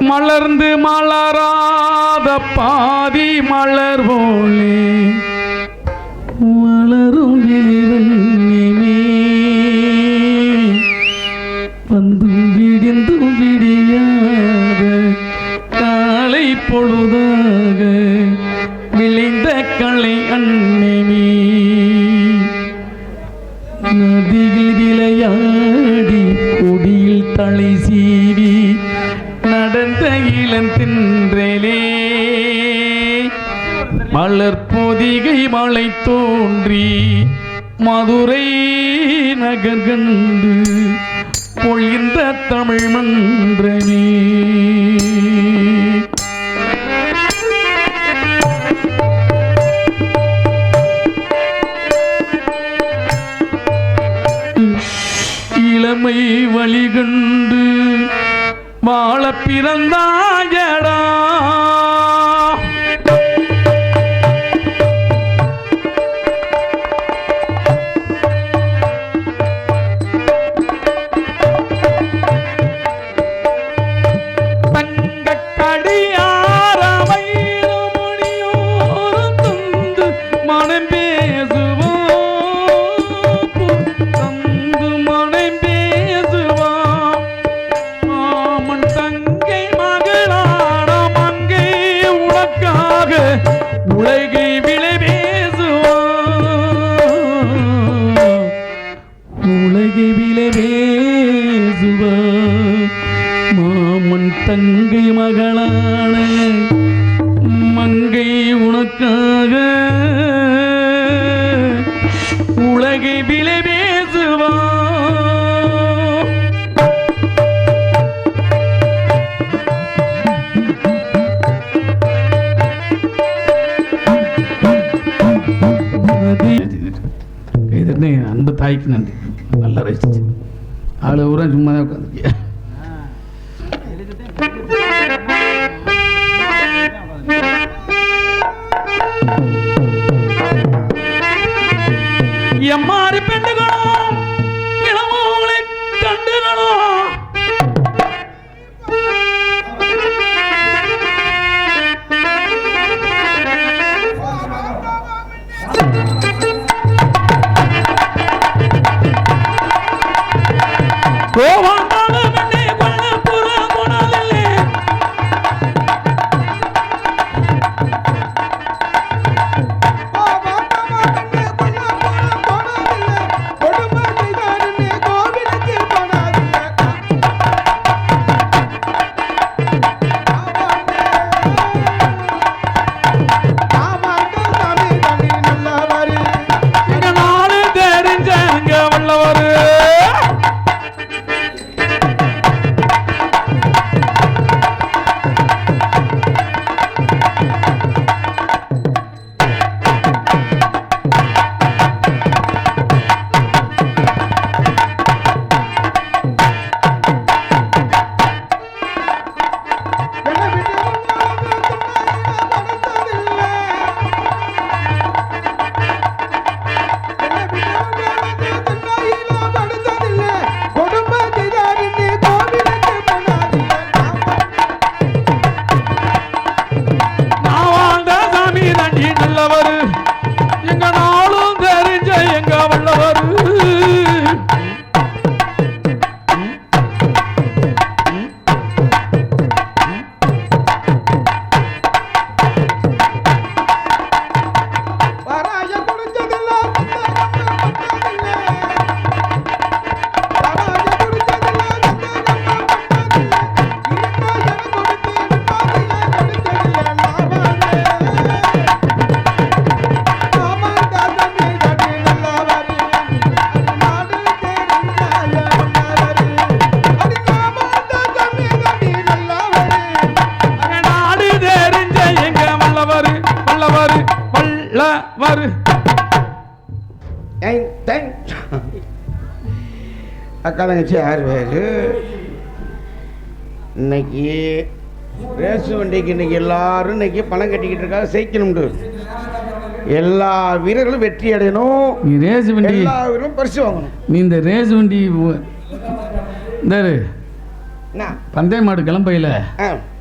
மலர்ந்து மலராத பாதி மலர் போலே மலரும் விழிவெண்ணிமே வந்தும் விடிந்தும் விடியாத காலை பொழுதாக விளைந்த களை அன்னிமே நதியில் விளையாடி கொடியில் தலை சீவி நடந்த இளந்தின்றலே மலர் பொதிகை மலை தோன்றி மதுரை நகர் கண்டு பொழிந்த தமிழ் மன்றமே இளமை வழிகண்டு வாழ பிறந்தாயடா மாமன் தங்கை மகளான மங்கை உனக்காக உலகை விலை பேசுவா அன்பு தாய்க்கு நன்றி. நல்லா ரசிச்சு ஆளு ஊரா சும்மா தான் உட்காந்துருக்கியா. எம்மாறு பெண்டுகளும் இளமோகளை கண்டுகளும் அக்கா தங்கச்சி 6 பேர். இன்னைக்கு ரேசு வண்டிக்கு இன்னைக்கு எல்லாரும் இன்னைக்கு பணம் கட்டிக்கிட்டு இருக்காங்க. சேர்க்கணும்ண்டு எல்லா வீரர்களும் வெற்றி அடையணும். நீ ரேஸ் வண்டி எல்லா வீரர்களும் பரிசு வாங்கணும். நீ இந்த ரேஸ் வண்டி இந்த என்ன பந்தய மாடு கிளம்பையில்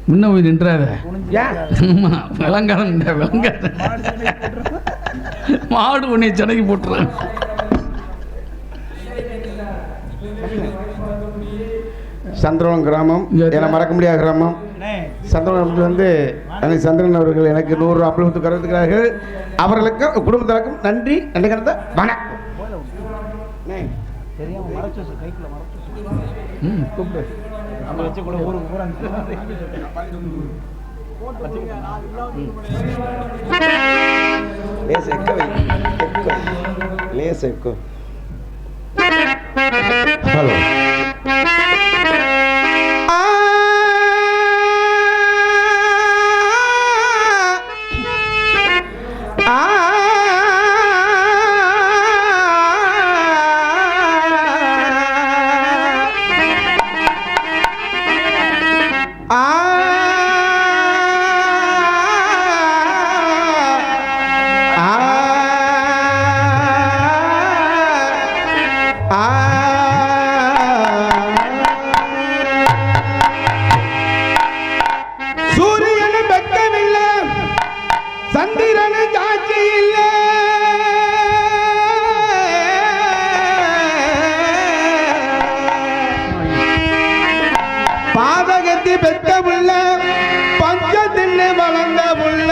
முன்ன போய் நின்றாத. விளங்காரம் விளங்காத மாடு உன்னை சென்னைக்கு போட்டுறேன். சந்திரவனம் கிராமம் என மறக்க முடியாத கிராமம். சந்திரவனத்தில் வந்து அன்னை சந்திரன் அவர்கள் எனக்கு 100 ரூபா அப்பளத்து கருத்துக்கிறார்கள். அவர்களுக்கும் குடும்பத்தினருக்கும் நன்றி. நன்றி கருத்த வணக்கம். கூப்பிடு ஹலோ பெத்த புள்ள பஞ்சத்தின்னு வளர்ந்த புள்ள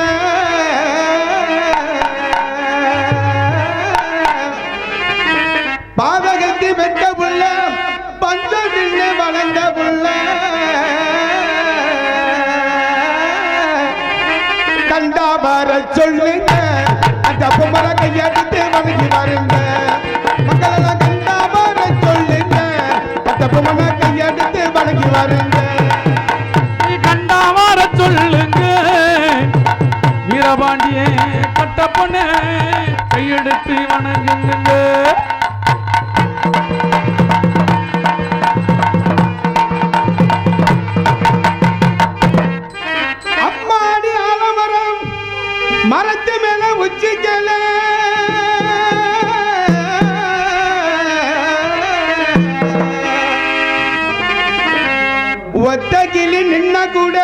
பாதகத்தி பெத்த புள்ள பஞ்சத்தின்னு வளர்ந்த புள்ள கண்டா வர சொல்லுங்க அந்த பொம்மர கையெடுத்து வணங்கி வருங்க. மக்களெல்லாம் கண்டா வர சொல்லுங்க அந்த பொம்மர கையெடுத்து வணங்கி வருங்க. சொல்லுங்க வீரபாண்டியே கட்டப்பொண்ண கையெடுத்து வணங்குங்க. அம்மாடி ஆலமரம் மரத்து மேல உச்சிக்கல ஒத்த கிளி நின்ன கூட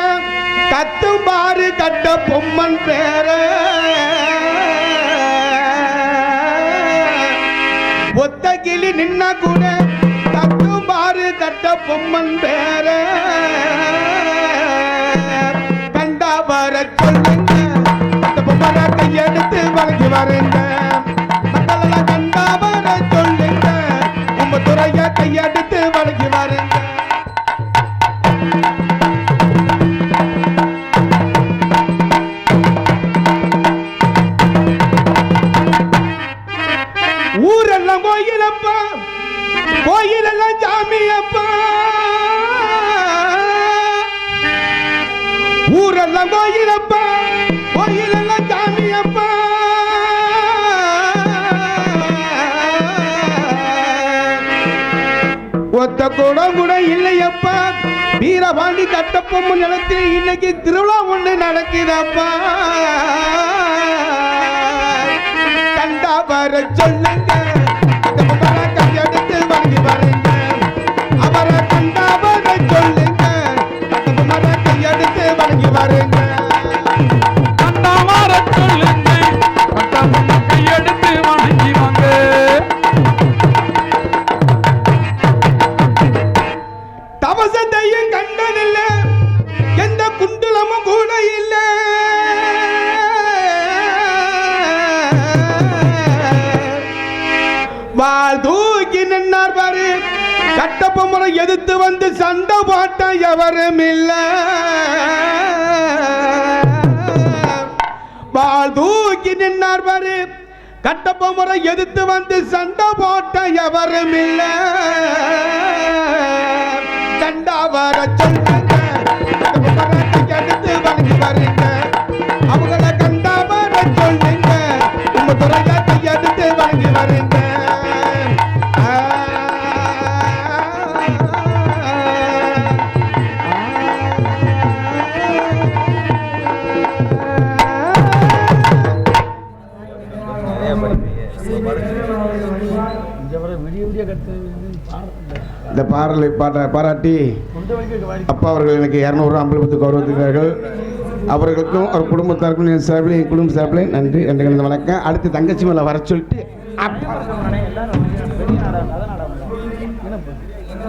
கத்தும் பாரு கட்ட பொம்மன் பேர ஒத்த கிளி நின்ன கூட கத்தும் பாரு கட்ட பொம்மன் பேர கண்டா வர சொல்லுங்க அந்த பொம்மனை கையெடுத்து வணங்கி வருங்க. மக்களெல்லாம் கண்டா வர சொல்லுங்க உங்க துறைய கையெடுத்து வணங்கி வருங்க. ஊரெல்லாம் கோயிலப்பா கோயிலெல்லாம் சாமியப்பா ஊரெல்லாம் கோயிலப்பா கோயிலெல்லாம் சாமியப்பா ஒத்த கூடம் கூட இல்லையப்பா வீரபாண்டி கட்டப்பொம்மு நிலத்தில் இன்னைக்கு திருவிழா ஒன்று நடக்குதப்பா. கண்டா வர சொல்லுங்க கையெடுத்து வாங்கி வருங்க. அவரை கண்டா வர சொல்லுங்க கையெடுத்து வாங்கி வருங்க. கண்டா வர சொல்லுங்க கையெடுத்து வணங்கி வாங்க. தவசத்தையும் கண்டதில்லை எந்த குண்டுலமும் கூட இல்லை. வால் தூக்கி நின்னார் பாரு கட்டப்பொம்மனை எதிர்த்து வந்து சண்டை போட்ட எவரும் இல்ல. வால் தூக்கி நின்னார் பாரு கட்டப்பொம்மனை எதிர்த்து வந்து சண்டை போட்ட எவரும் இல்ல. கண்டா வர சொல்லுங்க எடுத்து வணங்கி வருங்க. அவங்கள கண்டா வர சொல்லுங்க உங்க துறைய கையெடுத்து வணங்கி வருங்க. விடிய விடிய கற்று இந்த பாடலை பாராட்டி அப்பா அவர்கள் எனக்கு 200 அம்பலத்துக்கு கௌரவித்திருக்கிறார்கள். அவர்களுக்கும் அவர் குடும்பத்தாருக்கும் என் சார்பில் என் குடும்ப சார்பில் நன்றி. ரெண்டு கலந்து வணக்கம். அடுத்து தங்கச்சி மேலே வர சொல்லிட்டு